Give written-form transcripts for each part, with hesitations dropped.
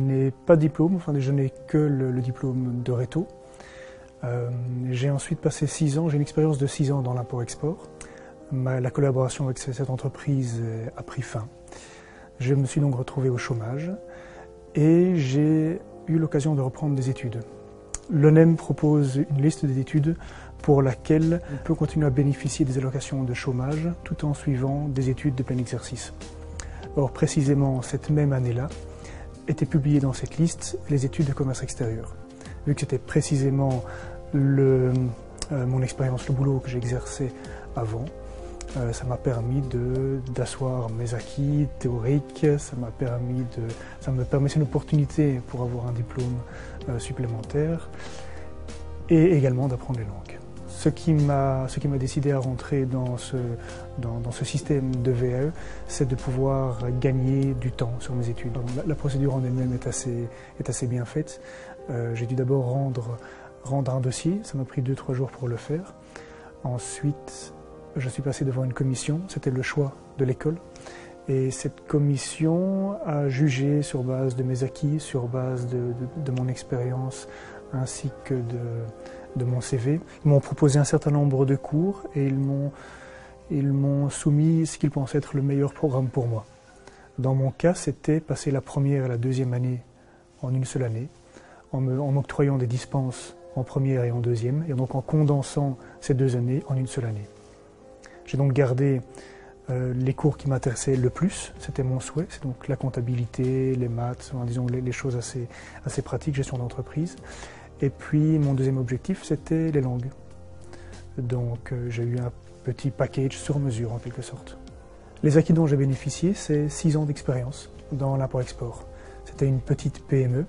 Je n'ai pas de diplôme, enfin je n'ai que le diplôme de Réto. J'ai ensuite passé 6 ans, j'ai une expérience de 6 ans dans l'import-export. La collaboration avec cette entreprise a pris fin. Je me suis donc retrouvé au chômage et j'ai eu l'occasion de reprendre des études. L'ONEM propose une liste d'études pour laquelle on peut continuer à bénéficier des allocations de chômage tout en suivant des études de plein exercice. Or, précisément cette même année-là, étaient publiées dans cette liste les études de commerce extérieur. Vu que c'était précisément mon expérience, le boulot que j'exerçais avant, ça m'a permis d'asseoir mes acquis théoriques, ça me permettait une opportunité pour avoir un diplôme supplémentaire et également d'apprendre les langues. Ce qui m'a décidé à rentrer dans ce système de VAE, c'est de pouvoir gagner du temps sur mes études. La procédure en elle-même est assez bien faite. J'ai dû d'abord rendre un dossier, ça m'a pris 2-3 jours pour le faire. Ensuite, je suis passé devant une commission, c'était le choix de l'école. Et cette commission a jugé sur base de mes acquis, sur base de mon expérience ainsi que de mon CV. Ils m'ont proposé un certain nombre de cours et ils m'ont soumis ce qu'ils pensaient être le meilleur programme pour moi. Dans mon cas, c'était passer la première et la deuxième année en une seule année, en m'octroyant des dispenses en première et en deuxième, et donc en condensant ces 2 années en une seule année. J'ai donc gardé les cours qui m'intéressaient le plus, c'était mon souhait, c'est donc la comptabilité, les maths, disons les choses assez pratiques, gestion d'entreprise. Et puis mon deuxième objectif, c'était les langues. Donc j'ai eu un petit package sur mesure en quelque sorte. Les acquis dont j'ai bénéficié, c'est 6 ans d'expérience dans l'import-export. C'était une petite PME,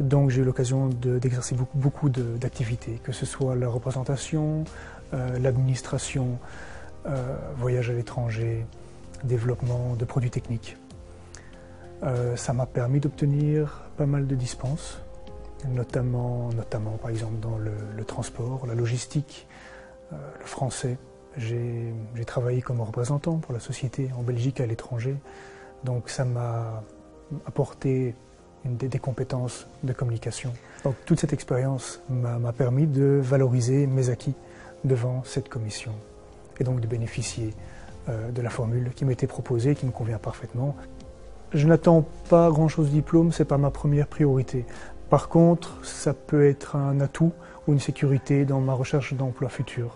donc j'ai eu l'occasion d'exercer beaucoup d'activités, que ce soit la représentation, l'administration, voyage à l'étranger, développement de produits techniques. Ça m'a permis d'obtenir pas mal de dispenses, notamment par exemple dans le transport, la logistique, le français. J'ai travaillé comme représentant pour la société en Belgique et à l'étranger, donc ça m'a apporté des compétences de communication. Donc toute cette expérience m'a permis de valoriser mes acquis devant cette commission et donc de bénéficier de la formule qui m'était proposée et qui me convient parfaitement. Je n'attends pas grand-chose de diplôme, ce n'est pas ma première priorité. Par contre, ça peut être un atout ou une sécurité dans ma recherche d'emploi futur.